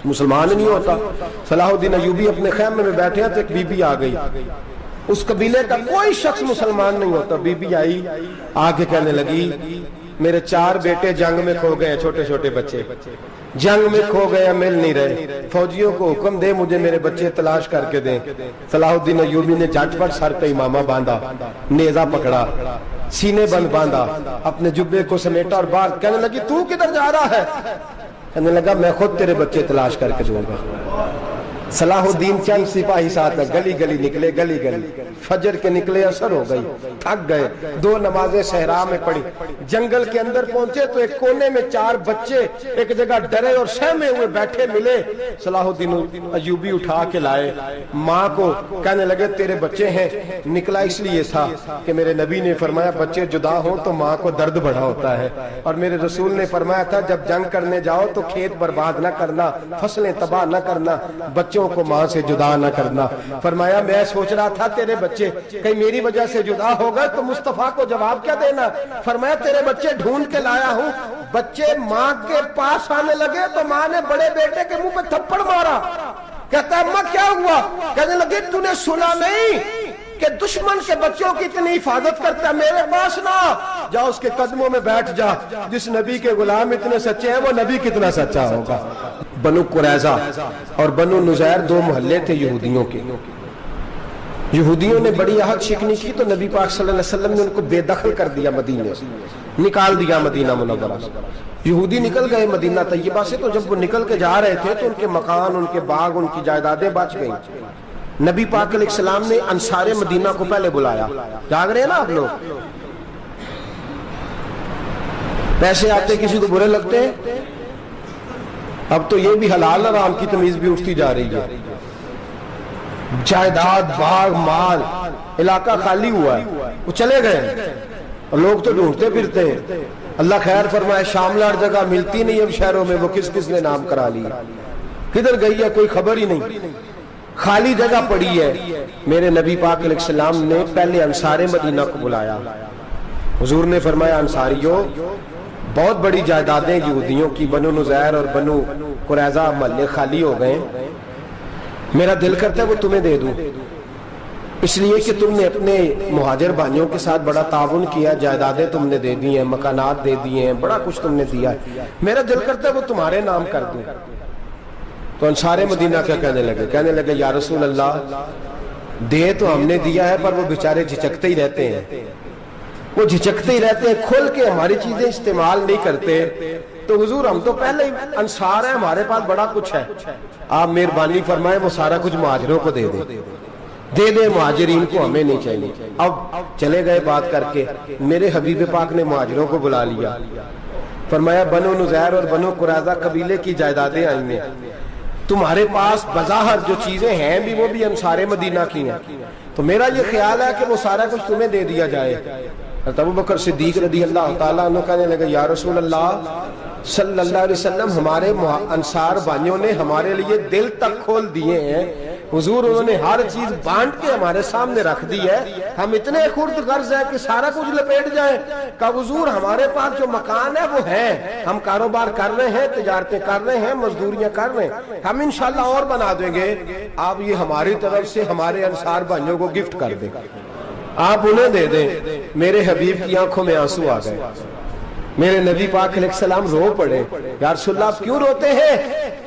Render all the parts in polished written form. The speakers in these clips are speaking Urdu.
مسلمان نہیں ہوتا. صلاح الدین ایوبی اپنے خیمے میں بیٹھے ہیں تو ایک بی بی آ گئی, اس قبیلے کا کوئی شخص مسلمان نہیں ہوتا. بی بی آئی, آگے کہنے لگی میرے 4 بیٹے جنگ میں کھو گئے, چھوٹے چھوٹے بچے جنگ میں کھو گئے, مل نہیں رہے, فوجیوں کو حکم دے مجھے میرے بچے تلاش کر کے دیں. صلاح الدین ایوبی نے جھٹ پٹ سر پہ امامہ باندھا, نیزہ پکڑا, سینے بند باندھا, اپنے جبے کو سمیٹا اور باہر. کہنے لگی تو کدھر جا رہا ہے؟ کہنے لگا میں خود تیرے بچے تلاش کر کے دوں گا. صلاح الدین چند سپاہی ساتھ گلی گلی نکلے, گلی گلی فجر کے نکلے, اثر ہو گئی, تھک گئے, 2 نمازیں صحرا میں پڑھی. جنگل کے اندر پہنچے تو ایک کونے میں 4 بچے ایک جگہ ڈرے اور سہمے ہوئے بیٹھے ملے. صلاح الدین ایوبی اٹھا کے لائے, ماں کو کہنے لگے تیرے بچے ہیں. نکلا اس لیے تھا کہ میرے نبی نے فرمایا بچے جدا ہوں تو ماں کو درد بڑا ہوتا ہے, اور میرے رسول نے فرمایا تھا جب جنگ کرنے جاؤ تو کھیت برباد نہ کرنا, فصلیں تباہ نہ کرنا, بچوں کو ماں سے جدا نہ کرنا. فرمایا میں سوچ رہا تھا تیرے بچے کہیں میری وجہ سے جدا ہو گئے تو مصطفیٰ کو جواب کیا دینا. فرمایا تیرے بچے ڈھونڈ کے لایا ہوں. بچے ماں کے پاس آنے لگے تو ماں نے بڑے بیٹے کے منہ پہ تھپڑ مارا. کہتا ہے اماں کیا ہوا؟ کہنے لگے تو نے سنا نہیں کہ دشمن کے بچوں کی اتنی حفاظت کرتا ہے, میرے پاس نہ جا, اس کے قدموں میں بیٹھ جا. جس نبی کے غلام اتنے سچے ہیں وہ نبی کتنا سچا ہوگا. بنو قریظہ اور بنو نذیر 2 محلے تھے یہودیوں کے. یہودیوں نے بڑی عہد شکنی کی تو نبی پاک صلی اللہ علیہ وسلم نے ان کو بے دخل کر دیا, مدینے سے نکال دیا, مدینہ منورہ سے. یہودی نکل گئے مدینہ طیبہ سے, تو جب وہ نکل کے جا رہے تھے تو ان کے مکان, ان کے باغ, ان کی جائیدادیں بچ گئیں. نبی پاک علیہ السلام نے انصار مدینہ کو پہلے بلایا. جاگ رہے ہیں نا آپ لوگ؟ پیسے آتے کسی کو برے لگتے ہیں, اب تو یہ بھی حلال حرام کی تمیز بھی اٹھتی جا رہی ہے. جائیداد, باغ, مال, علاقہ خالی ہوا ہے, وہ چلے گئے اور لوگ تو ڈھونڈتے پھرتے ہیں. اللہ خیر فرمائے, شاملہ ہر جگہ ملتی نہیں اب شہروں میں, وہ کس کس نے نام کرا لیا, کدھر گئی ہے کوئی خبر ہی نہیں, خالی جگہ پڑی ہے. میرے نبی پاک علیہ السلام نے پہلے انصار مدینہ کو بلایا. حضور نے فرمایا انصاریوں بہت بڑی جائیدادیں یہودیوں کی, بنو نذیر اور بنو قریظہ محلے خالی ہو گئے, میرا دل کرتا ہے وہ تمہیں دے دوں, اس لیے کہ تم نے اپنے مہاجر بھائیوں کے ساتھ بڑا تعاون کیا, جائیدادیں تم نے دے دی ہیں, مکانات دے دیے ہیں, بڑا کچھ تم نے دیا ہے, میرا دل کرتا ہے وہ تمہارے نام کر دوں. تو انصار مدینہ کیا کہنے لگے یا رسول اللہ دے تو ہم نے دیا ہے پر وہ بیچارے جھچکتے ہی رہتے ہیں, وہ جھچکتے ہی رہتے ہیں, کھول کے ہماری چیزیں استعمال نہیں کرتے. تو حضور ہم تو پہلے ہی انصار ہیں, ہمارے پاس بڑا کچھ ہے, آپ مہربانی فرمائیں وہ سارا کچھ مہاجروں کو دے دے, مہاجرین کو ہمیں نہیں چاہیے. اب چلے گئے بات کر کے, میرے حبیب پاک نے مہاجروں کو بلا لیا. فرمایا بنو نذیر اور بنو قریظہ قبیلے کی جائیدادیں آئی ہیں, تمہارے پاس بظاہر جو چیزیں ہیں بھی وہ بھی انصار مدینہ کی ہیں, تو میرا یہ خیال ہے کہ وہ سارا کچھ تمہیں دے دیا جائے. ابو بکر صدیق رضی اللہ تعالیٰ عنہ کہنے لگے یا رسول اللہ صلی اللہ علیہ وسلم ہمارے انصار بھائیوں نے ہمارے لیے دل تک کھول دیے ہیں, حضور انہوں نے ہر چیز بانٹ کے ہمارے سامنے رکھ دی ہے, ہم اتنے خرد غرض ہیں کہ سارا کچھ لپیٹ جائیں. کہ حضور ہمارے پاس جو مکان ہے وہ ہے, ہم کاروبار کر رہے ہیں, تجارتیں کر رہے ہیں, مزدوریاں کر رہے ہیں, ہم انشاءاللہ اور بنا دیں گے, آپ یہ ہماری طرف سے ہمارے انصار بھائیوں کو گفٹ کر دیں, آپ انہیں دے دیں. میرے حبیب کی آنکھوں میں آنسو آ گئے, میرے نبی پاک علیہ السلام رو پڑے, یا رسول اللہ آپ کیوں روتے ہیں؟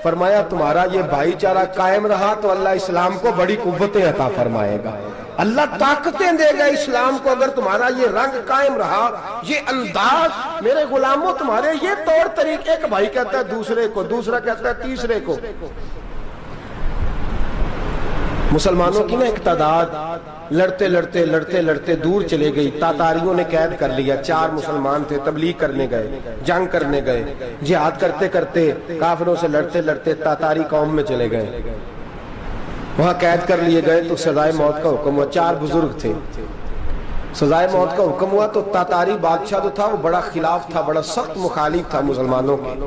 فرمایا تمہارا یہ بھائی چارہ قائم رہا تو اللہ اسلام کو بڑی قوتیں عطا فرمائے گا, اللہ طاقتیں دے گا اسلام کو, اگر تمہارا یہ رنگ قائم رہا, یہ انداز, میرے غلاموں تمہارے یہ طور طریقے, ایک بھائی کہتا ہے دوسرے کو, دوسرا کہتا ہے تیسرے کو. مسلمانوں کی نا ایک تعداد لڑتے لڑتے لڑتے لڑتے دور چلے گئی, تاتاریوں نے قید کر لیا. 4 مسلمان تھے, تبلیغ کرنے گئے, جنگ کرنے گئے, جہاد کرتے کرتے کافروں سے لڑتے لڑتے تاتاری قوم میں چلے گئے, وہاں قید کر لیے گئے. تو سزائے موت کا حکم ہوا, 4 بزرگ تھے, سزائے موت کا حکم ہوا. تو تاتاری بادشاہ جو تھا وہ بڑا خلاف تھا, بڑا سخت مخالف تھا مسلمانوں کے.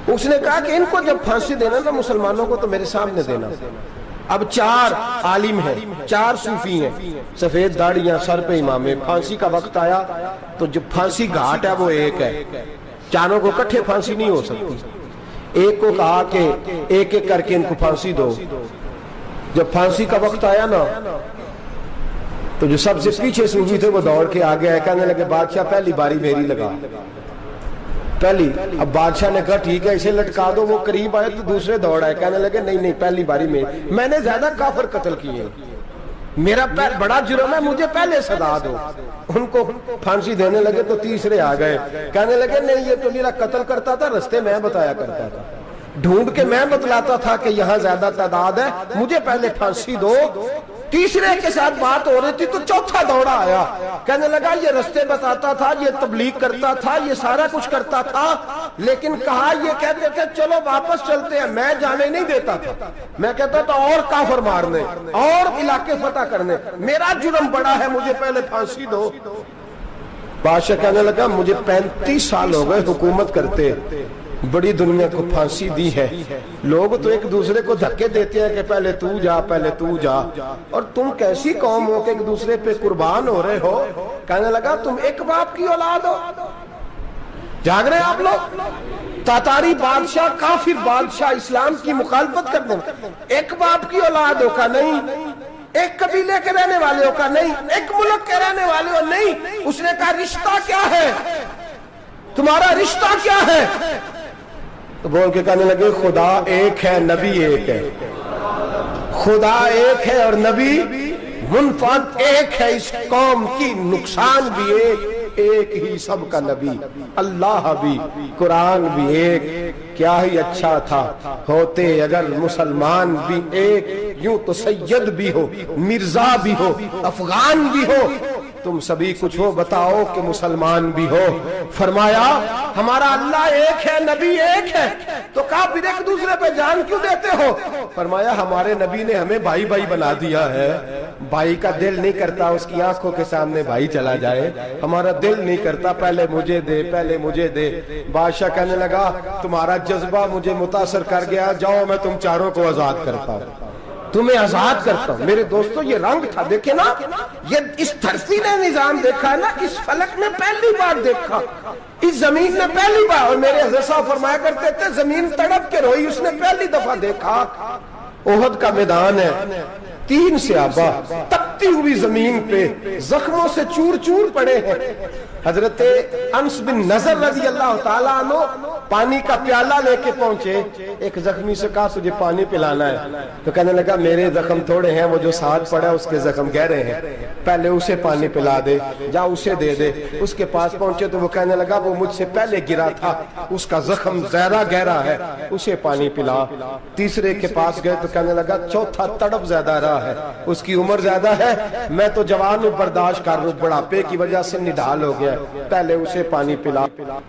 اس نے کہا کہ ان کو جب پھانسی دینا نا مسلمانوں کو تو میرے سامنے دینا. اب 4 عالم ہیں, 4 صوفی ہیں, سفید داڑیاں, سر پہ امامے. پھانسی کا وقت آیا تو جو پھانسی گھاٹ ہے وہ ایک ہے, چاروں کو کٹھے پھانسی نہیں ہو سکتی. ایک کو کہا کہ ایک ایک کر کے ان کو پھانسی دو. جب پھانسی کا وقت آیا نا تو جو سب سے پیچھے صوفی تھے وہ دوڑ کے آگے آئے, کہنے لگے بادشاہ پہلی باری میری لگا پہلی. اب بادشاہ نے کہا ٹھیک ہے اسے لٹکا دو. وہ قریب آئے تو دوسرے دوڑ آئے, کہنے لگے نہیں نہیں پہلی باری میں نے زیادہ کافر قتل کیے, میرا بڑا جرم ہے, مجھے پہلے سزا دو. ان کو پھانسی دینے لگے تو تیسرے آ گئے, کہنے لگے نہیں یہ تو میرا قتل کرتا تھا, رستے میں بتایا کرتا تھا, ڈھونڈ کے میں بتلاتا تھا کہ یہاں زیادہ تعداد ہے, مجھے پہلے پھانسی دو. تیسرے کے ساتھ بات ہو رہی تھی تو چوتھا دوڑا آیا, کہنے لگا یہ رستے بتاتا تھا, یہ تبلیغ کرتا تھا, یہ سارا کچھ کرتا تھا, لیکن کہا یہ کہتے تھے چلو واپس چلتے ہیں, میں جانے نہیں دیتا تھا, میں کہتا تھا اور کافر مارنے اور علاقے فتح کرنے, میرا جرم بڑا ہے, مجھے پہلے پھانسی دو. بادشاہ کہنے لگا مجھے 35 سال ہو گئے حکومت کرتے, بڑی دنیا کو پھانسی دی ہے, لوگ تو ایک دوسرے کو دھکے دیتے ہیں کہ پہلے تو جا پہلے تو جا, اور تم کیسی قوم ہو کہ ایک دوسرے پہ قربان ہو رہے ہو. کہنے لگا تم ایک باپ کی اولاد ہو. جاگ رہے آپ لوگ, تاتاری بادشاہ کافر بادشاہ اسلام کی مخالفت کرتے ہیں, ایک باپ کی اولاد ہو کا نہیں, ایک قبیلے کے رہنے والے ہو کا نہیں, ایک ملک کے رہنے والے ہو نہیں. اس نے کہا رشتہ کیا ہے تمہارا, رشتہ کیا ہے؟ تو بول کے کہنے لگے خدا ایک ہے نبی ایک ہے, خدا ایک ہے اور نبی منفرد ایک ہے, اس قوم کی نقصان بھی ایک ہی سب کا نبی, اللہ بھی قرآن بھی ایک. کیا ہی اچھا تھا ہوتے اگر مسلمان بھی ایک, یوں تو سید بھی ہو مرزا بھی ہو افغان بھی ہو, تم سبھی کچھ ہو بتاؤ کہ مسلمان بھی ہو. فرمایا ہمارا اللہ ایک ہے نبی ایک ہے, تو کہا پھر ایک دوسرے پہ جان کیوں دیتے ہو؟ فرمایا ہمارے نبی نے ہمیں بھائی بھائی بنا دیا ہے, بھائی کا دل نہیں کرتا اس کی آنکھوں کے سامنے بھائی چلا جائے, ہمارا دل نہیں کرتا پہلے مجھے دے پہلے مجھے دے. بادشاہ کہنے لگا تمہارا جذبہ مجھے متاثر کر گیا, جاؤ میں تم چاروں کو آزاد کرتا ہوں, تمہیں آزاد کرتا ہوں. میرے دوستو یہ رنگ تھا, دیکھیں نا, یہ اس دھرتی نے نظام دیکھا ہے نا, اس فلک نے پہلی بار دیکھا, اس زمین نے پہلی بار, اور میرے حضرت صاحب فرمایا کرتے تھے زمین تڑپ کے روئی, اس نے پہلی دفعہ دیکھا. احد کا میدان ہے, 3 صحابہ تپتی ہوئی زمین پہ زخموں سے چور چور پڑے ہیں. حضرت انس بن نضر رضی اللہ تعالیٰ عنہ پانی کا پیالہ لے کے پہنچے, ایک زخمی سے کہا تجھے پانی پلانا ہے, تو کہنے لگا میرے زخم تھوڑے ہیں, وہ جو ساتھ پڑا ہے اس کے زخم گہرے ہیں, پہلے اسے پانی پلا دے, جا اسے دے دے. اس کے پاس پہنچے تو وہ کہنے لگا وہ مجھ سے پہلے گرا تھا, اس کا زخم زیادہ گہرا ہے, اسے پانی پلا. تیسرے کے پاس گئے تو کہنے لگا چوتھا تڑپ زیادہ رہا ہے, اس کی عمر زیادہ ہے, میں تو جوان ہوں برداشت کر رہا, بڑھاپے کی وجہ سے نڈھال ہو گیا, پہلے اسے پانی پلا.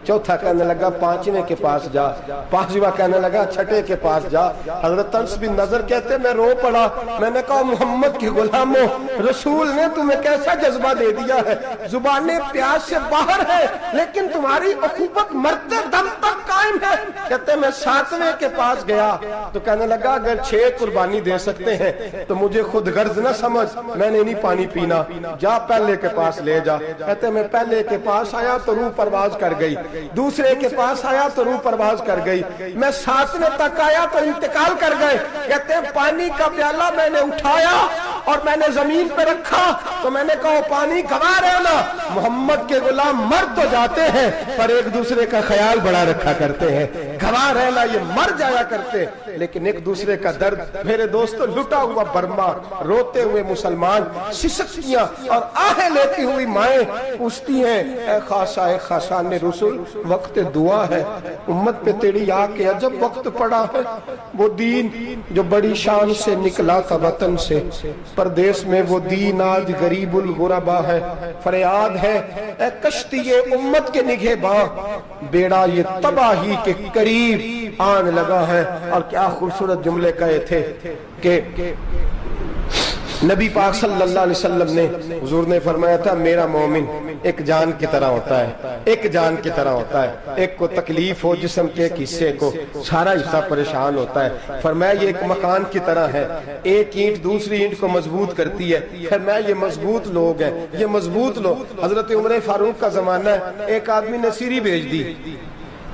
چوتھا کہنے لگا 5ویں کے پاس جا, 5واں کہنے لگا 6ٹھے کے پاس جا. حضرت انس بن نضر کہتے میں رو پڑا, میں نے کہا محمد کے غلاموں, رسول نے تمہیں کیسا جذبہ دے دیا ہے, زبانیں پیاس سے باہر ہے لیکن تمہاری اخوت مرتے دم تک قائم ہے. کہتے میں 7ویں کے پاس گیا تو کہنے لگا اگر 6 قربانی دے سکتے ہیں تو مجھے خود غرض نہ سمجھ, میں نے نہیں پانی پینا, جا پہلے کے پاس لے جا. کہتے میں پہلے کے پاس آیا تو روح پرواز کر گئی, دوسرے کے پاس آیا تو روح پرواز کر گئی, میں 7ویں تک آیا تو انتقال کر گئے. کہتے ہیں پانی کا پیالہ میں نے اٹھایا اور میں نے زمین پہ رکھا تو میں نے کہا پانی گھما رہنا, محمد کے غلام مر تو جاتے ہیں پر ایک دوسرے کا خیال بڑا رکھا کرتے ہیں, گھما رہنا یہ مر جایا کرتے لیکن ایک دوسرے کا درد. میرے دوستو لٹا ہوا برما, روتے ہوئے مسلمان, سسکیاں اور آہیں لیتی ہوئی مائیں پوچھتی ہیں اے خاصا اے خاصان رسول, وقت دعا ہے, امت پہ تیری آ کے عجب وقت پڑا ہے. وہ دین جو بڑی شان سے نکلا تھا وطن سے, پردیس میں وہ دین آج غریب الغربا ہے. فریاد ہے اے کشتی امت کے نگہباں, بیڑا یہ تباہی کے قریب آن لگا ہے. اور کیا خوبصورت جملے کہے تھے کہ نبی پاک صلی اللہ علیہ وسلم نے, حضور نے فرمایا تھا میرا مومن ایک جان کی طرح ہوتا ہے, ایک جان کی طرح ہوتا ہے, ایک کو تکلیف ہو جسم کے ایک حصے کو سارا حصہ پریشان ہوتا ہے. فرمایا یہ ایک مکان کی طرح ہے, ایک اینٹ دوسری اینٹ کو مضبوط کرتی ہے. فرمایا یہ مضبوط لوگ ہیں, یہ مضبوط لوگ. حضرت عمر فاروق کا زمانہ ہے, ایک آدمی نے سیری بھیج دی,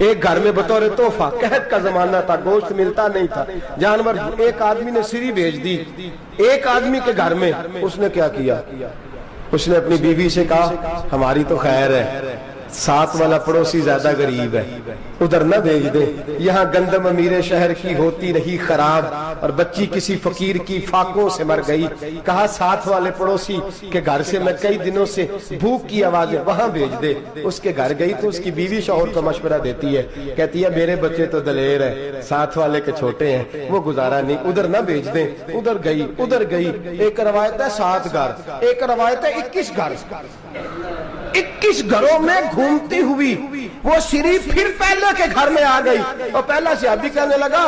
ایک گھر میں بطور تحفہ، قحط کا زمانہ تھا، گوشت ملتا نہیں تھا، جانور، ایک آدمی نے سری بھیج دی ایک آدمی کے گھر میں۔ اس نے کیا کیا؟ اس نے اپنی بیوی سے کہا ہماری تو خیر ہے، ساتھ والا پڑوسی زیادہ غریب ہے، ادھر نہ بھیج دیں، یہاں گندم امیر شہر کی ہوتی رہی خراب، اور بچی کسی فقیر کی فاقوں سے مر گئی، کہا ساتھ والے پڑوسی کے گھر سے میں کئی دنوں سے بھوک کی آوازیں، وہاں بھیج دے۔ اس کے گھر گئی تو اس کی بیوی شوہر کو مشورہ دیتی ہے، کہتی ہے میرے بچے تو دلیر ہے، ساتھ والے کے چھوٹے ہیں، وہ گزارا نہیں، ادھر نہ بھیج دیں۔ ادھر گئی، ایک روایت ہے 7 گھر، ایک روایت ہے 21 گھر، 21 گھروں میں گھومتی ہوئی وہ سری پھر پہلے کے گھر میں آ گئی، اور پہلا صحابی کہنے لگا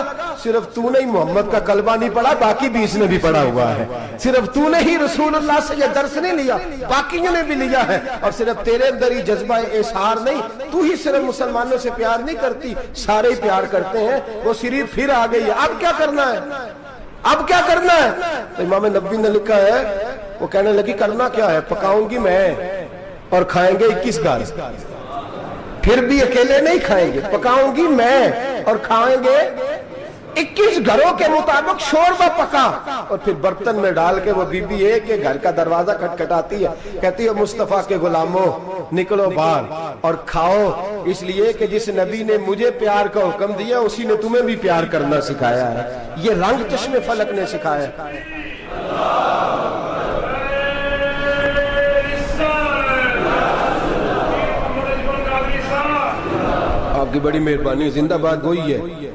صرف تو نے ہی محمد کا کلمہ نہیں پڑھا، باقی 20 نے بھی پڑھا ہوا ہے، صرف تو نے ہی رسول اللہ سے یہ درس نہیں لیا، باقیوں نے بھی لیا ہے، اور صرف تیرے اندر ہی جذبہ اظہار نہیں، تو ہی صرف مسلمانوں سے پیار نہیں کرتی، سارے ہی پیار کرتے ہیں۔ وہ سری پھر آ گئی ہے، اب کیا کرنا ہے؟ اب کیا کرنا ہے؟ تو امام نبوی نے لکھا ہے، وہ کہنے لگی کرنا کیا ہے؟ پکاؤں گی میں اور کھائیں گے 21 گھر، پھر بھی اکیلے نہیں کھائیں گے، پکاؤں گی میں اور کھائیں گے 21 گھروں کے مطابق شوربہ پکا، اور پھر برتن میں ڈال کے وہ بی بی ایک کے گھر کا دروازہ کھٹکھٹاتی ہے، کہتی ہے مصطفیٰ کے غلاموں نکلو باہر اور کھاؤ، اس لیے کہ جس نبی نے مجھے پیار کا حکم دیا اسی نے تمہیں بھی پیار کرنا سکھایا ہے، یہ رنگ چشم فلک نے سکھایا ہے۔ آپ کی بڑی مہربانی، زندہ باد وہی ہے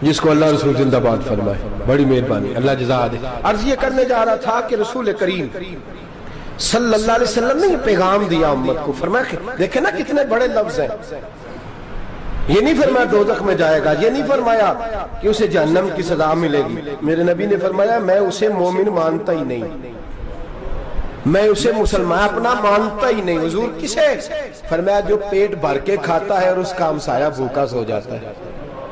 جس کو اللہ رسول زندہ باد فرمائے، بڑی مہربانی، اللہ جزا دے۔ عرض یہ کرنے جا رہا تھا کہ رسول کریم صلی اللہ علیہ وسلم نے یہ پیغام دیا امت کو، فرمایا دیکھیں نا کتنے بڑے لفظ ہیں، یہ نہیں فرمایا دوزخ میں جائے گا، یہ نہیں فرمایا کہ اسے جہنم کی سزا ملے گی، میرے نبی نے فرمایا میں اسے مومن مانتا ہی نہیں، میں اسے مسلمان اپنا مانتا ہی نہیں۔ حضور کسے؟ فرمایا جو پیٹ بھر کے کھاتا ہے اور اس کا ہمسایہ بھوکا سو جاتا ہے،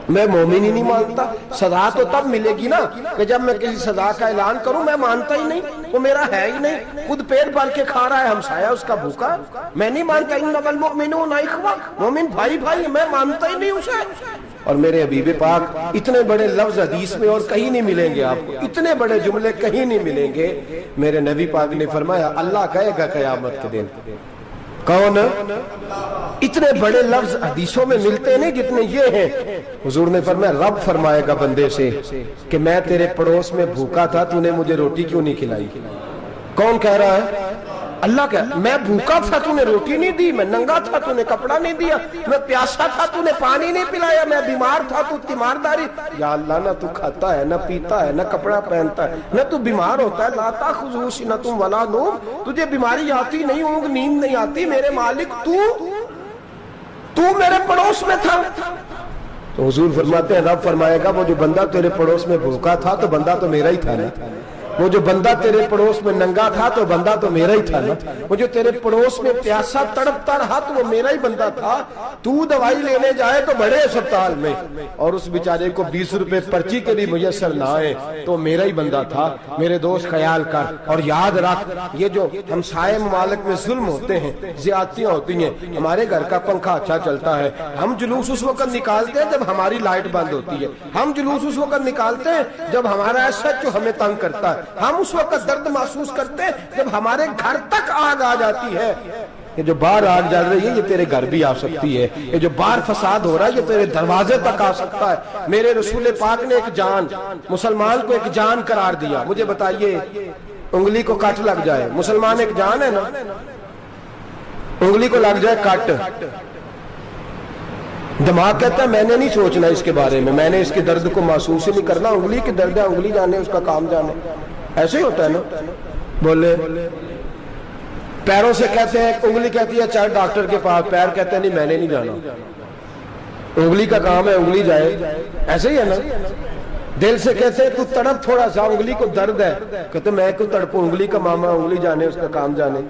میں مومن ہی نہیں مانتا۔ سزا تو تب ملے گی نا کہ جب میں کسی سزا کا اعلان کروں، میں مانتا ہی نہیں، وہ میرا ہے ہی نہیں، خود پیٹ بھر کے کھا رہا ہے، ہمسایہ اس کا بھوکا، میں نہیں مانتا۔ انما المؤمنون اخوہ، مومن بھائی بھائی، میں مانتا ہی نہیں اسے۔ اور میرے حبیب پاک اتنے بڑے لفظ حدیث میں اور کہیں نہیں ملیں گے، آپ کو اتنے بڑے جملے کہیں نہیں ملیں گے۔ میرے نبی پاک نے فرمایا اللہ کہے گا قیامت کے دن، کون؟ اتنے بڑے لفظ حدیثوں میں ملتے نہیں جتنے یہ ہیں۔ حضور نے فرمایا رب فرمائے گا بندے سے کہ میں تیرے پڑوس میں بھوکا تھا، تو نے مجھے روٹی کیوں نہیں کھلائی؟ کون کہہ رہا ہے؟ اللہ کہہ، میں بھوکا تھا تو نے روٹی نہیں دی، میں ننگا تھا تو نے کپڑا نہیں دیا، میں پیاسا تھا تو نے پانی نہیں پلایا، میں بیمار تھا تو تیمارداری۔ یا اللہ نہ تو کھاتا ہے، نہ پیتا ہے، نہ کپڑا پہنتا ہے، نہ تو بیمار ہوتا ہے، لا تاخذہ سنۃ ولا نوم، تجھے بیماری آتی نہیں، اونگ نیند نہیں آتی، میرے مالک تو میرے پڑوس میں تھا۔ تو حضور فرماتے ہیں رب فرمائے گا وہ جو بندہ تیرے پڑوس میں بھوکا تھا تو بندہ تو میرا ہی تھا نا، وہ جو بندہ تیرے پڑوس میں ننگا تھا تو بندہ تو میرا ہی تھا نا، وہ جو تیرے پڑوس میں پیاسا تڑپتا رہا تو وہ میرا ہی بندہ تھا، تو دوائی لینے جائے تو بڑے اسپتال میں اور اس بیچارے کو 20 روپے پرچی کے بھی میسر نہ آئے تو میرا ہی بندہ تھا۔ میرے دوست خیال کر اور یاد رکھ، یہ جو ہمسائے ممالک میں ظلم ہوتے ہیں، زیادتیاں ہوتی ہیں، ہمارے گھر کا پنکھا اچھا چلتا ہے، ہم جلوس اس وقت نکالتے ہیں جب ہماری لائٹ بند ہوتی ہے، ہم جلوس اس وقت نکالتے ہیں جب ہمارا ایسا جو ہمیں تنگ کرتا ہے، ہم اس وقت درد محسوس کرتے ہیں جب ہمارے گھر تک آگ آ جاتی ہے۔ یہ جو باہر آگ جل رہی ہے یہ تیرے گھر بھی آ سکتی ہے، یہ جو باہر فساد ہو رہا ہے یہ تیرے دروازے تک آ سکتا ہے۔ میرے رسول پاک نے ایک جان، مسلمان کو ایک جان قرار دیا۔ مجھے بتائیے انگلی کو کٹ لگ جائے، مسلمان ایک جان ہے نا، انگلی کو لگ جائے کٹ، دماغ کہتا ہے میں نے نہیں سوچنا اس کے بارے میں نے اس کے درد کو محسوس ہی نہیں کرنا، انگلی کی درد ہے انگلی جانے، اس کا کام جانے، ایسے ہی ہوتا ہے نا۔ بولے پیروں سے کہتے ہیں، انگلی کہتی ہے چل ڈاکٹر کے پاس، پیر کہتے ہیں نہیں میں نے نہیں جانا، انگلی کا کام ہے انگلی جائے، ایسے ہی ہے نا۔ دل سے کہتے ہیں تو تڑپ تھوڑا سا، انگلی کو درد ہے، کہتے ہیں میں کو تڑپوں، انگلی کا ماما انگلی جانے، اس کا کام جانے۔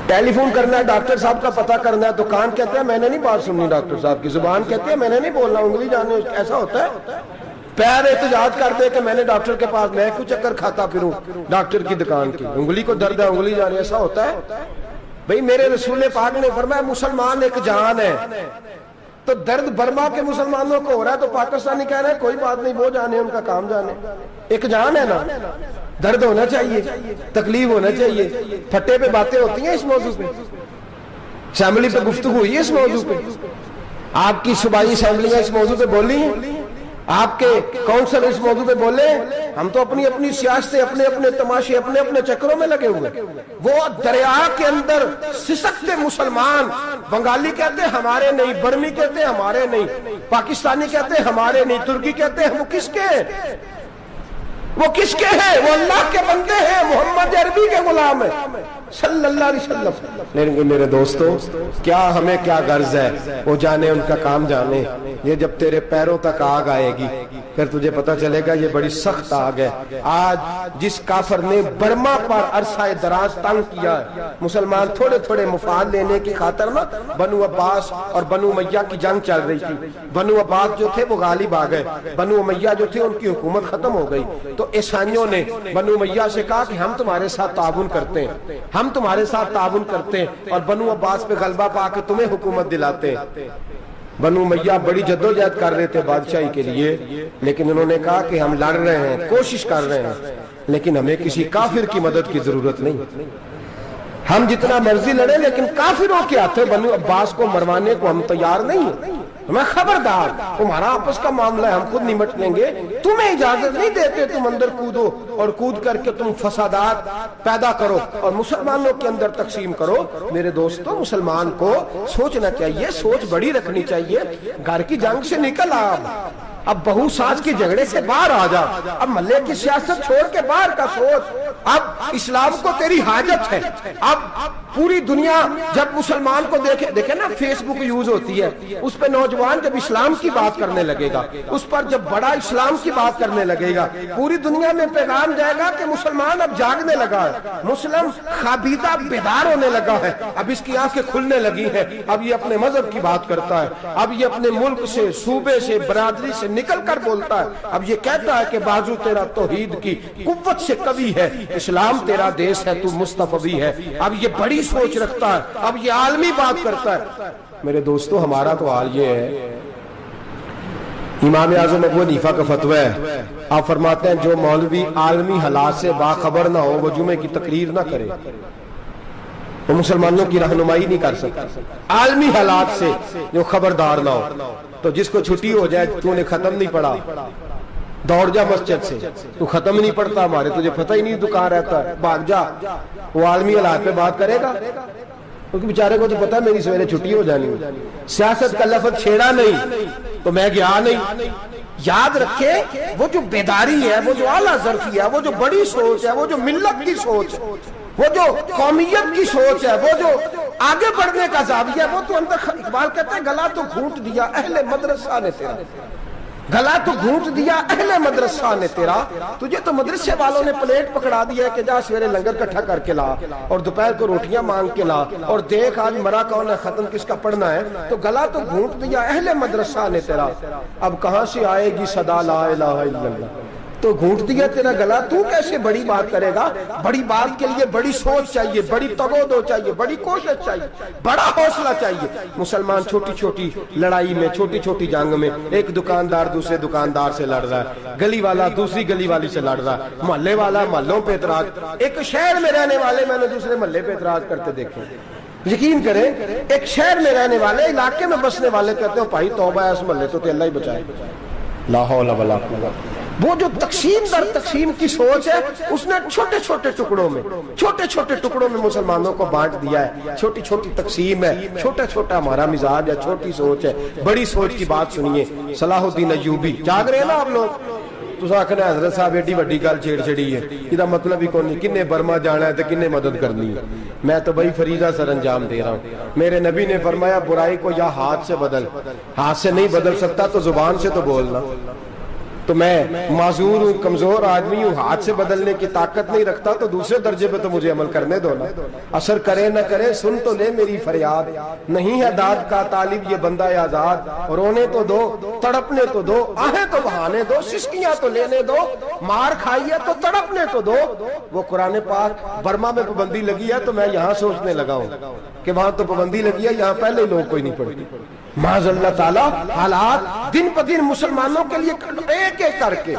ٹیلی فون کرنا ہے ڈاکٹر صاحب کا پتہ کرنا ہے تو کان کہتے ہیں میں نے نہیں بات سننی ڈاکٹر صاحب کی، زبان کہتے ہیں میں نے نہیں بولنا، انگلی جانے، ایسا ہوتا ہے۔ پیر احتجاج کرتے کہ میں نے ڈاکٹر کے پاس، میں کیوں چکر کھاتا پھروں ڈاکٹر کی دکان کی، انگلی کو درد ہے انگلی جانے، ایسا ہوتا ہے۔ بھئی میرے رسول پاک نے فرمایا مسلمان ایک جان ہے، تو درد برما کے مسلمانوں کو ہو رہا ہے تو پاکستانی کہہ رہے ہیں کوئی بات نہیں، وہ جانے ان کا کام جانے، ایک جان ہے نا، درد ہونا چاہیے، تکلیف ہونا چاہیے۔ پھٹے پہ باتیں ہوتی ہیں اس موضوع پہ، اسمبلی پہ گفتگو ہوئی ہے اس موضوع پہ، آپ کی صوبائی اسمبلیاں اس موضوع پہ بولی ہیں، آپ کے کونسل اس موضوع پہ بولے، ہم تو اپنی اپنی سیاستیں، اپنے اپنے تماشے، اپنے اپنے چکروں میں لگے ہوئے۔ وہ دریا کے اندر سسکتے مسلمان، بنگالی کہتے ہیں ہمارے نہیں، برمی کہتے ہیں ہمارے نہیں، پاکستانی کہتے ہیں ہمارے نہیں، ترکی کہتے ہیں وہ کس کے ہیں؟ وہ کس کے ہیں؟ وہ اللہ کے بندے ہیں، محمد عربی کے غلام ہیں صلی اللہ علیہ وسلم۔ لیکن میرے دوستو کیا ہمیں کیا غرض ہے، وہ جانے ان کا کام جانے۔ یہ جب تیرے پیروں تک آگ آئے گی پھر تجھے پتا چلے گا یہ بڑی سخت آگ ہے۔ آج جس کافر نے برما پر عرصہ دراز تنگ کیا ہے، مسلمان تھوڑے تھوڑے مفاد لینے کی خاطر نا، بنو عباس اور بنو امیہ کی جنگ چل رہی تھی، بنو عباس جو تھے وہ غالب آ گئے، بنو امیہ جو تھے ان کی حکومت ختم ہو گئی، تو عیسائیوں نے بنو امیہ سے کہا کہ ہم تمہارے ساتھ تعاون کرتے ہیں، ہم تمہارے ساتھ تعاون کرتے ہیں اور بنو عباس پہ غلبہ پا کے تمہیں حکومت دلاتے ہیں۔ بنو امیہ بڑی جدوجہد کر رہے تھے بادشاہی کے لیے، لیکن انہوں نے کہا کہ ہم لڑ رہے ہیں، کوشش کر رہے ہیں، لیکن ہمیں کسی کافر کی مدد کی ضرورت نہیں، ہم جتنا مرضی لڑیں لیکن کافروں کے ہاتھوں بنو عباس کو مروانے کو ہم تیار نہیں ہیں۔ ہمیں خبردار، تمہارا آپس کا معاملہ ہے، ہم خود نمٹ لیں گے، تمہیں اجازت نہیں دیتے تم اندر کودو اور کود کر کے تم فسادات پیدا کرو اور مسلمانوں کے اندر تقسیم کرو۔ میرے دوستو مسلمان کو سوچنا چاہیے، سوچ بڑی رکھنی چاہیے، گھر کی جنگ سے نکل اب بہو ساز کے جھگڑے سے باہر آ جا، اب محلے کی سیاست چھوڑ کے باہر کا سوچ، اب اسلام کو تیری حاجت ہے۔ اب پوری دنیا جب مسلمان کو دیکھے نا، فیس بک یوز ہوتی ہے، اس پہ نوجوان جب اسلام کی بات کرنے لگے گا، اس پر جب بڑا اسلام کی بات کرنے لگے گا، پوری دنیا میں پیغام جائے گا کہ مسلمان اب جاگنے لگا ہے، مسلم خوابیدہ بیدار ہونے لگا ہے، اب اس کی آنکھیں کھلنے لگی ہیں، اب یہ اپنے مذہب کی بات کرتا ہے، اب یہ اپنے ملک سے، صوبے سے، برادری سے نکل کر بولتا ہے، اب یہ کہتا ہے کہ بازو تیرا توحید کی قوت سے قوی ہے، اسلام تیرا دیس ہے، تو مصطفی ہے، اب یہ بڑی سوچ رکھتا ہے، اب یہ عالمی بات کرتا ہے۔ میرے دوستو ہمارا تو حال یہ ہے، امام اعظم ابو حنیفہ کا فتویٰ ہے، آپ فرماتے ہیں جو مولوی عالمی حالات سے باخبر نہ ہو وہ جمعے کی تقریر نہ کرے، وہ مسلمانوں کی رہنمائی نہیں کر سکتا۔ عالمی حالات سے جو خبردار نہ ہو، تو جس کو چھٹی ہو جائے تو نے ختم نہیں پڑھا، دوڑ جا مسجد سے، تو ختم نہیں پڑھتا ہمارے، تجھے پتہ ہی نہیں تو کہاں رہتا ہے، بھاگ جا، وہ عالمی حالات پہ بات کرے گا، کیونکہ بیچارے کو تو پتہ ہے میری سویرے چھٹی ہو جانی ہے، سیاست کا لفظ چھیڑا نہیں تو میں گیا نہیں۔ یاد رکھے وہ جو بیداری ہے، وہ جو اعلیٰ ظرفی ہے، وہ جو بڑی سوچ ہے، وہ جو ملت کی سوچ ہے، وہ جو قومیت کی سوچ ہے، وہ جو آگے بڑھنے کا زاویہ ہے، وہ تو اندر، اقبال کہتا ہے گلا تو گھونٹ دیا اہل مدرسہ نے تیرا، گلا تو گھونٹ دیا اہل مدرسہ نے تیرا، تجھے تو مدرسے والوں نے پلیٹ پکڑا دیا ہے کہ جا سویرے لنگر کٹھا کر کے لا اور دوپہر کو روٹیاں مانگ کے لا اور دیکھ آج مرا کون ہے، ختم کس کا پڑھنا ہے، تو گلا تو گھونٹ دیا اہل مدرسہ نے تیرا، اب کہاں سے آئے گی صدا لا الہ الا اللہ، تو گھونٹ دیا تیرا گلا، تو کیسے بڑی بات کرے گا؟ بڑی بات کے لیے بڑی سوچ چاہیے، بڑی تگودو چاہیے، بڑی کوشش چاہیے، بڑا حوصلہ چاہیے۔ مسلمان چھوٹی چھوٹی لڑائی میں، چھوٹی چھوٹی جنگ میں، ایک دکاندار دوسرے دکاندار سے لڑ رہا ہے، گلی والا دوسری گلی والی سے لڑ رہا ہے، محلے والا محلوں پہ اعتراض، ایک شہر میں رہنے والے میں نے دوسرے محلے پہ اعتراض کرتے دیکھے۔ یقین کریں ایک شہر میں رہنے والے، علاقے میں بسنے والے کہتے ہیں بھائی توبہ ہے اس محلے تو اللہ ہی بچائے، لا حول ولا قوت۔ وہ جو تقسیم در تقسیم کی سوچ ہے، اس نے چھوٹے چھوٹے ٹکڑوں میں مسلمانوں کو بانٹ دیا ہے، چھوٹی چھوٹی تقسیم ہے، چھوٹا چھوٹا ہمارا مزاج ہے، چھوٹی سوچ ہے، بڑی سوچ کی بات سنیے۔ صلاح الدین ایوبی، جاگ رہے ہیں نا آپ لوگ، تو آخنا حضرت صاحب ایڈی وڈی گل چھیڑ چھڑی ہے، یہ مطلب ہی کون نہیں، کنے برما جانا ہے تو کنے مدد کرنی ہے، میں تو بھائی فریضہ سر انجام دے رہا ہوں۔ میرے نبی نے فرمایا برائی کو یا ہاتھ سے بدل، ہاتھ سے نہیں بدل سکتا تو زبان سے تو بولنا، تو میں معذور ہوں، کمزور آدمی ہوں، ہاتھ سے بدلنے کی طاقت نہیں رکھتا، تو دوسرے درجے پہ تو مجھے عمل کرنے دو نا۔ اثر کرے نہ کرے سن تو لے میری فریاد، نہیں ہے داد کا طالب یہ بندہ آزاد، رونے تو دو تڑپنے تو دو، آہیں تو بہانے دو، سسکیاں تو لینے دو، مار کھائیے تو تڑپنے تو دو۔ وہ قرآن پاک برما میں پابندی لگی ہے تو میں یہاں سوچنے لگا ہوں کہ وہاں تو پابندی لگی ہے، یہاں پہلے ہی لوگ کوئی نہیں پڑھتی۔ معاذ اللہ تعالیٰ حالات دن پہ دن مسلمانوں کے لیے ایک ایک کر کے،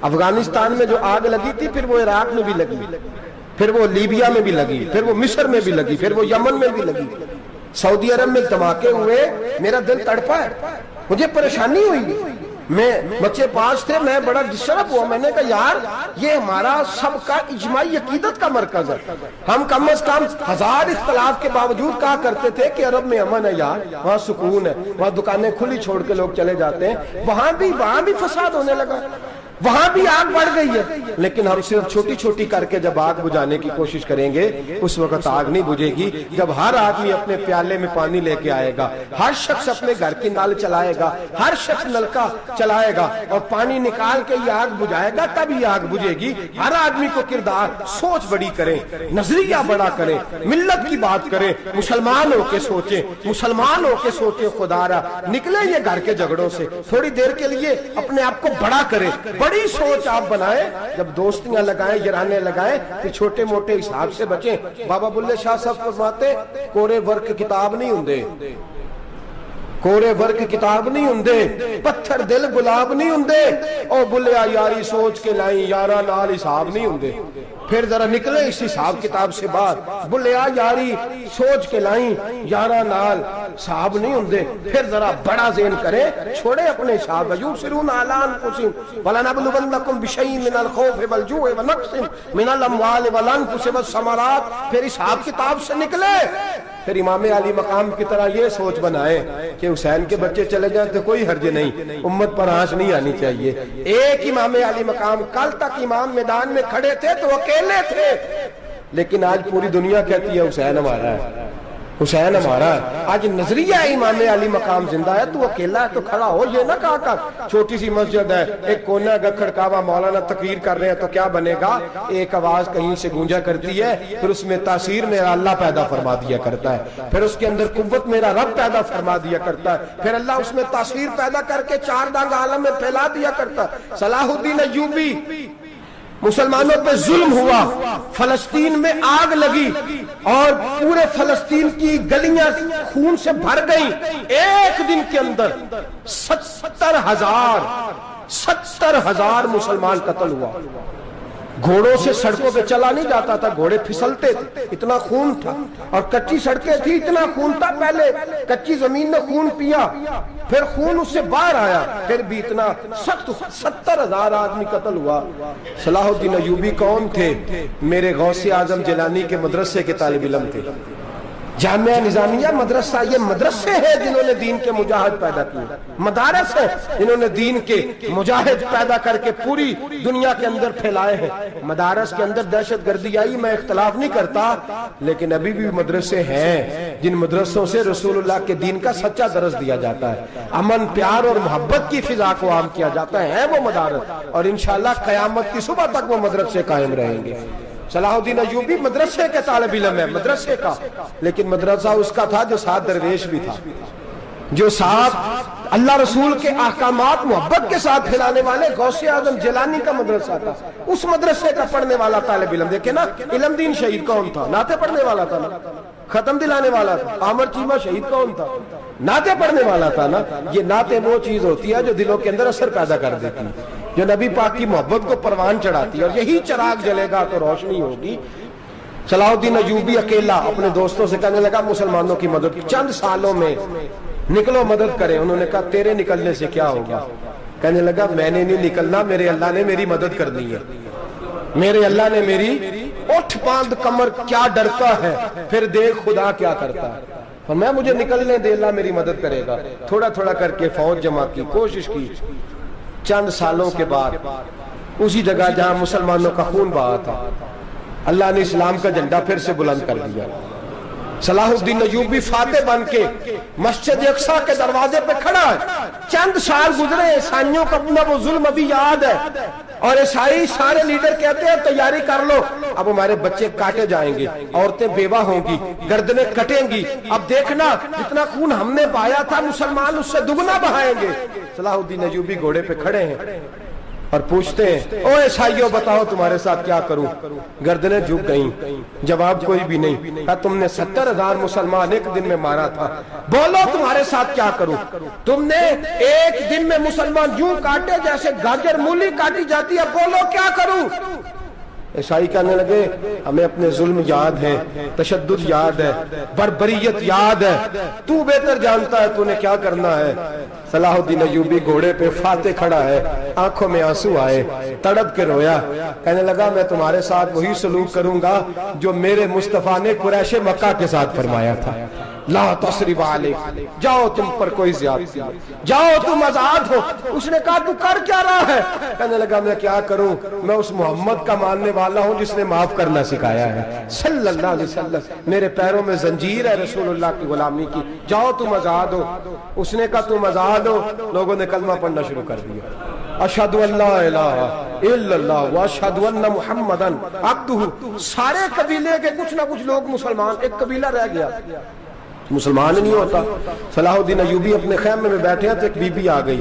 افغانستان میں جو آگ لگی تھی پھر وہ عراق میں بھی لگی، پھر وہ لیبیا میں بھی لگی، پھر وہ مصر میں بھی لگی، پھر وہ یمن میں بھی لگی، سعودی عرب میں دھماکے ہوئے، میرا دل تڑپا ہے، مجھے پریشانی ہوئی، میں بچے پاس تھے، میں بڑا ڈسٹرب ہوا، میں نے کہا یار یہ ہمارا سب کا اجماعی عقیدت کا مرکز ہے، ہم کم از کم ہزار اختلاف کے باوجود کہا کرتے تھے کہ عرب میں امن ہے یار، وہاں سکون ہے، وہاں دکانیں کھلی چھوڑ کے لوگ چلے جاتے ہیں، وہاں بھی فساد ہونے لگا، وہاں بھی آگ بڑھ گئی ہے، لیکن ہم صرف چھوٹی چھوٹی کر کے جب آگ بجھانے کی کوشش کریں گے اس وقت آگ نہیں بجھے گی، جب ہر آدمی اپنے پیالے میں پانی لے کے آئے گا، ہر شخص اپنے گھر کی نل چلائے گا، ہر شخص نلکا چلائے گا اور پانی نکال کے یہ آگ بجھائے گا، تب یہ آگ بجھے گی۔ ہر آدمی کو کردار سوچ بڑی کریں، نظریہ بڑا کریں، ملت کی بات کریں، مسلمان ہو کے سوچیں، مسلمان ہو کے سوچیں، خدا را نکلیں یہ گھر کے جھگڑوں سے، تھوڑی دیر کے لیے اپنے آپ کو بڑا کریں، بڑی سوچ آپ بنائیں، جب دوستیاں لگائیں، یرانے لگائیں، کہ چھوٹے موٹے حساب سے بچیں۔ بابا بلے شاہ صاحب فرماتے کورے ورک کتاب نہیں ہوندے، کورے ورک کتاب نہیں ہوندے، پتھر دل گلاب نہیں ہوندے، او بلیا یاری سوچ کے لائیں، یارا نال حساب نہیں ہوندے۔ پھر ذرا نکلے اس حساب کتاب سے باہر، بلیا یاری سوچ کے لائیں، یارا نال حساب نہیں ہوندے۔ پھر ذرا بڑا ذہن کرے، چھوڑے اپنے حساب، یبصرون علی انفسہم ولنبلونکم بشیء من الخوف والجوع ونقص من الاموال والانفس والثمرات۔ پھر حساب کتاب سے نکلے، پھر امام علی مقام کی طرح یہ سوچ بنائے کہ حسین کے بچے چلے جائیں تو کوئی حرج نہیں، امت پر آنچ نہیں آنی چاہیے۔ ایک امام علی مقام، کل تک امام میدان میں کھڑے تھے تو اکیلے تھے، لیکن آج پوری دنیا کہتی ہے حسین ہمارا ہے، حسین ہمارا ہے۔ آج نظریہ امام علی مقام زندہ ہے، تو اکیلا ہے تو کھڑا ہو، یہ نہ کہا کر چھوٹی سی مسجد ہے، ایک کونا کا کھڑکاوا، مولانا تقریر کر رہے ہیں تو کیا بنے گا، ایک آواز کہیں سے گونجا کرتی ہے، پھر اس میں تاثیر میرا اللہ پیدا فرما دیا کرتا ہے، پھر اس کے اندر قوت میرا رب پیدا فرما دیا کرتا ہے، پھر اللہ اس میں تاثیر پیدا کر کے چار ڈانگ عالم میں پھیلا دیا کرتا ہے۔ صلاح الدین ایوبی، مسلمانوں پہ ظلم ہوا، فلسطین میں آگ لگی اور پورے فلسطین کی گلیاں خون سے بھر گئیں، ایک دن کے اندر 70,000 مسلمان قتل ہوا۔ گھوڑوں سے سڑکوں پہ چلا نہیں جاتا تھا، گھوڑے پھسلتے تھے، اتنا خون تھا، اور کچی سڑکیں تھی، اتنا خون تھا، پہلے کچی زمین نے خون پیا، پھر خون اس سے باہر آیا، پھر بھی اتنا سخت 70,000 آدمی قتل ہوا۔ صلاح الدین ایوبی کون تھے؟ میرے غوث اعظم جیلانی کے مدرسے کے طالب علم تھے۔ جامعہ نظامیہ مدرسہ، یہ مدرسے ہیں جنہوں نے دین کے مجاہد پیدا کیے، مدارس ہیں جنہوں نے دین کے مجاہد پیدا کر کے پوری دنیا کے اندر پھیلائے ہیں۔ مدارس کے اندر دہشت گردی آئی، میں اختلاف نہیں کرتا، لیکن ابھی بھی مدرسے ہیں جن مدرسوں سے رسول اللہ کے دین کا سچا درس دیا جاتا ہے، امن، پیار اور محبت کی فضا کو عام کیا جاتا ہے، وہ مدارس، اور انشاءاللہ قیامت کی صبح تک وہ مدرسے قائم رہیں گے۔ صلاح الدین ایوبی مدرسے کے طالب علم ہے، مدرسے کا، لیکن مدرسہ اس کا تھا جو ساتھ درویش بھی تھا، جو ساتھ اللہ رسول کے احکامات محبت کے ساتھ پھیلانے والے غوث اعظم جیلانی کا مدرسہ تھا، اس مدرسے کا پڑھنے والا طالب علم۔ دیکھیں نا، علم دین شہید کون تھا؟ نعتیں پڑھنے والا تھا نا، ختم دلانے والا تھا۔ عامر چیمہ شہید کون تھا؟ نعتیں پڑھنے والا تھا نا۔ یہ نعتیں وہ چیز ہوتی ہے جو دلوں کے اندر اثر پیدا کر دیتی ہے، جو نبی پاک کی محبت کو پروان چڑھاتی ہے، اور یہی چراغ جلے گا تو روشنی ہوگی۔ صلاح الدین ایوبی اکیلا اپنے دوستوں سے کہنے لگا مسلمانوں کی مدد چند سالوں میں نکلو، مدد کریں۔ انہوں نے کہا تیرے نکلنے سے کیا ہوگا؟ کہنے لگا میں نے نہیں نکلنا، میرے اللہ نے میری مدد کرنی ہے، میرے اللہ نے میری اٹھ باندھ کمر، کیا ڈرتا ہے پھر دیکھ خدا کیا کرتا ہے، اور میں مجھے نکلنے دے، اللہ میری مدد کرے گا۔ تھوڑا تھوڑا کر کے فوج جمع کی، کوشش کی، چند سالوں کے بعد اسی جگہ جہاں مسلمانوں کا خون بہا تھا، اللہ نے اسلام کا جھنڈا پھر سے بلند کر دیا۔ صلاح الدین ایوبی فاتح بن کے مسجد اقصی کے دروازے پہ کھڑا ہے، چند سال گزرے، عیسائیوں کا اپنا وہ ظلم ابھی یاد ہے، اور عیسائی سارے لیڈر کہتے ہیں تیاری کر لو، اب ہمارے بچے کاٹے جائیں گے، عورتیں بیوہ ہوں گی، گردنیں کٹیں گی، اب دیکھنا جتنا خون ہم نے بہایا تھا مسلمان اس سے دگنا بہائیں گے۔ صلاح الدین ایوبی گھوڑے پہ کھڑے ہیں اور پوچھتے ہیں او عیسائیوں بتاؤ تمہارے ساتھ کیا کروں؟ گردنیں جھک گئیں، جواب کوئی بھی نہیں۔ کہا تم نے 70,000 مسلمان ایک دن میں مارا تھا، بولو تمہارے ساتھ کیا کروں؟ تم نے ایک دن میں مسلمان یوں کاٹے جیسے گاجر مولی کاٹی جاتی ہے، بولو کیا کروں؟ عیسائی کہنے لگے ہمیں اپنے ظلم یاد ہے، تشدد یاد ہے، بربریت یاد ہے، تو بہتر جانتا ہے تو نے کیا کرنا ہے۔ صلاح الدین ایوبی گھوڑے پہ فاتح کھڑا ہے، آنکھوں میں آنسو آئے، تڑپ کے رویا، کہنے لگا میں تمہارے ساتھ وہی سلوک کروں گا جو میرے مصطفیٰ نے قریش مکہ کے ساتھ فرمایا تھا، لا تصریب علیک، جاؤ تم پر کوئی زیادتی، جاؤ تم آزاد ہو۔ اس نے کہا تو کر کیا رہا ہے؟ کہنے لگا میں کیا کروں، میں اس محمد کا ماننے والا ہوں جس نے معاف کرنا سکھایا ہے صلی اللہ علیہ وسلم، میرے پیروں میں زنجیر ہے رسول اللہ کی غلامی کی، جاؤ تم آزاد ہو۔ اس نے کہا تم آزاد ہو، لوگوں نے کلمہ پڑھنا شروع کر دیا، اشہد ان لا الہ الا اللہ واشہد ان محمدن عبدہ۔ سارے قبیلے کے کچھ نہ کچھ لوگ مسلمان، ایک قبیلہ رہ گیا مسلمان نہیں ہوتا۔ صلاح الدین ایوبی اپنے خیمے میں بیٹھے ہیں تو ایک بی بی آ گئی،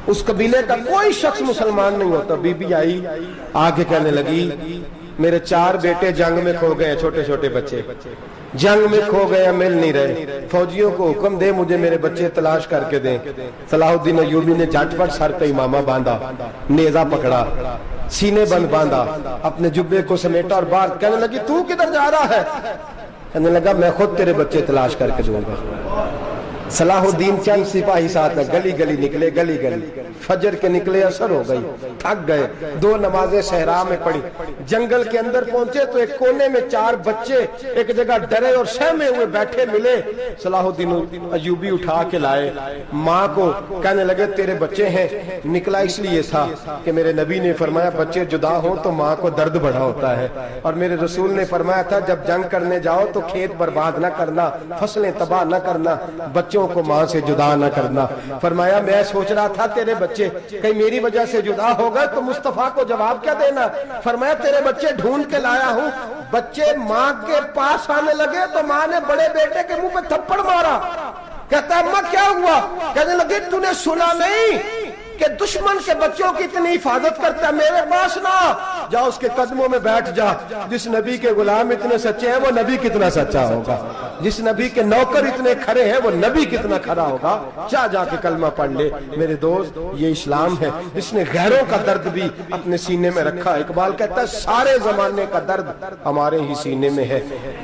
اس قبیلے کا کوئی شخص مسلمان نہیں ہوتا۔ بی بی آئی، آگے کہنے لگی میرے 4 بیٹے جنگ میں کھو گئے، چھوٹے چھوٹے بچے جنگ میں کھو گئے، مل نہیں رہے، فوجیوں کو حکم دے مجھے میرے بچے تلاش کر کے دیں۔ صلاح الدین ایوبی نے جھٹ پٹ سر پہ امامہ باندھا، نیزہ پکڑا، سینے بند باندھا، اپنے جبے کو سمیٹا اور باہر کہنے لگی تو کدھر جا رہا ہے؟ کہنے لگا میں خود تیرے بچے تلاش کر کے دوں گا۔ صلاح الدین چند سپاہی ساتھ ہے، گلی گلی نکلے، گلی گلی فجر کے نکلے، اثر ہو گئی، تھک گئے، 2 نمازیں صحرا میں پڑھی، جنگل کے اندر پہنچے تو ایک کونے میں 4 بچے ایک جگہ ڈرے اور سہمے ہوئے بیٹھے ملے۔ صلاح الدین ایوبی اٹھا کے لائے، ماں کو کہنے لگے تیرے بچے ہیں، نکلا اس لیے تھا کہ میرے نبی نے فرمایا بچے جدا ہوں تو ماں کو درد بڑا ہوتا ہے، اور میرے رسول نے فرمایا تھا جب جنگ کرنے جاؤ تو کھیت برباد نہ کرنا، فصلیں تباہ نہ کرنا، بچوں کو ماں سے جدا نہ کرنا۔ فرمایا میں سوچ رہا تھا تیرے بچے کہیں میری وجہ سے جدا ہو گئے تو مصطفیٰ کو جواب کیا دینا۔ فرمایا تیرے بچے ڈھونڈ کے لایا ہوں۔ بچے ماں کے پاس آنے لگے تو ماں نے بڑے بیٹے کے منہ پہ تھپڑ مارا، کہتا اماں کیا ہوا؟ کہنے لگے تو نے سنا نہیں کہ دشمن کے بچوں کی اتنی حفاظت کرتا ہے، میرے پاس نہ جا، اس کے قدموں میں بیٹھ جا۔ جس نبی کے غلام اتنے سچے ہیں وہ نبی کتنا سچا ہوگا، جس نبی کے نوکر اتنے کھڑے ہیں وہ نبی کتنا کھڑا ہوگا، جا کے کلمہ پڑھ لے۔ میرے دوست یہ اسلام ہے جس نے غیروں کا درد بھی اپنے سینے میں رکھا۔ اقبال کہتا ہے سارے زمانے کا درد ہمارے ہی سینے میں ہے،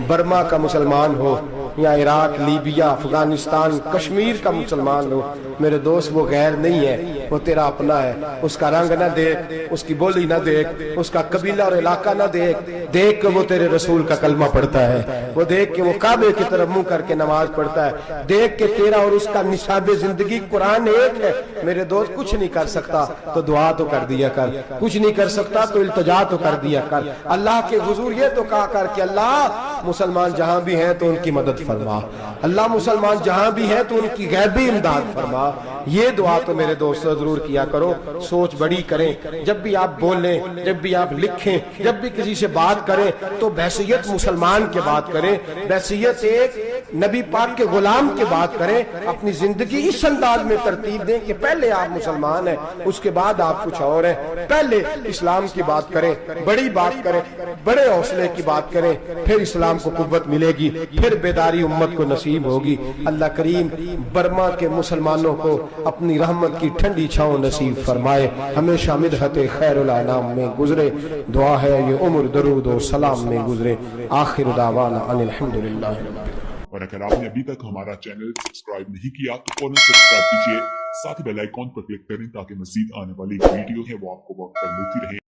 برما کا مسلمان ہو یا عراق، لیبیا، افغانستان، کشمیر کا مسلمان ہو، میرے دوست وہ غیر نہیں ہے، وہ تیرا اپنا ہے۔ اس کا رنگ نہ دیکھ، اس کی بولی نہ دیکھ، اس کا قبیلہ اور علاقہ نہ دیکھ، دیکھ کہ وہ تیرے رسول کا کلمہ پڑھتا ہے، وہ دیکھ کہ وہ کعبے کی طرف منہ کر کے نماز پڑھتا ہے، دیکھ کہ تیرا اور اس کا نصاب زندگی قرآن ایک ہے۔ میرے دوست کچھ نہیں کر سکتا تو دعا تو کر دیا کر، کچھ نہیں کر سکتا تو التجا تو کر دیا کر۔ اللہ کے حضور یہ تو کہا کر کہ اللہ مسلمان جہاں بھی ہیں تو ان کی مدد فرما، اللہ مسلمان جہاں بھی ہیں تو ان کی غیبی امداد فرما۔ یہ دعا تو میرے دوستوں ضرور کیا کرو، سوچ بڑی کریں، جب بھی آپ بولیں، جب بھی آپ لکھیں، جب بھی کسی سے بات کریں تو بحیثیت مسلمان کے بات کریں، بحیثیت ایک نبی پاک کے غلام کے بات کریں، اپنی زندگی اس انداز میں ترتیب دیں کہ پہلے آپ مسلمان ہیں، اس کے بعد آپ کچھ اور ہیں، پہلے اسلام کی بات کریں، بڑی بات کریں، بڑے حوصلے کی بات کریں، پھر اسلام کو قوت ملے گی، پھر بیداری امت کو نصیب ہوگی۔ اللہ کریم برما کے مسلمانوں کو اپنی رحمت کی ٹھنڈی چھاؤں نصیب فرمائے، ہمیشہ مدحت خیر الانام میں گزرے، دعا ہے یہ عمر درود و سلام میں گزرے۔ آخر دعوانا ان الحمدللہ رب العالمین۔ اور اگر آپ نے ابھی تک ہمارا چینل سبسکرائب نہیں کیا تو فوراً سبسکرائب کیجیے، ساتھ ہی بیل آئیکن پر کلک کریں تاکہ مزید آنے والی ویڈیو ہے وہ آپ کو وقت پر ملتی رہے۔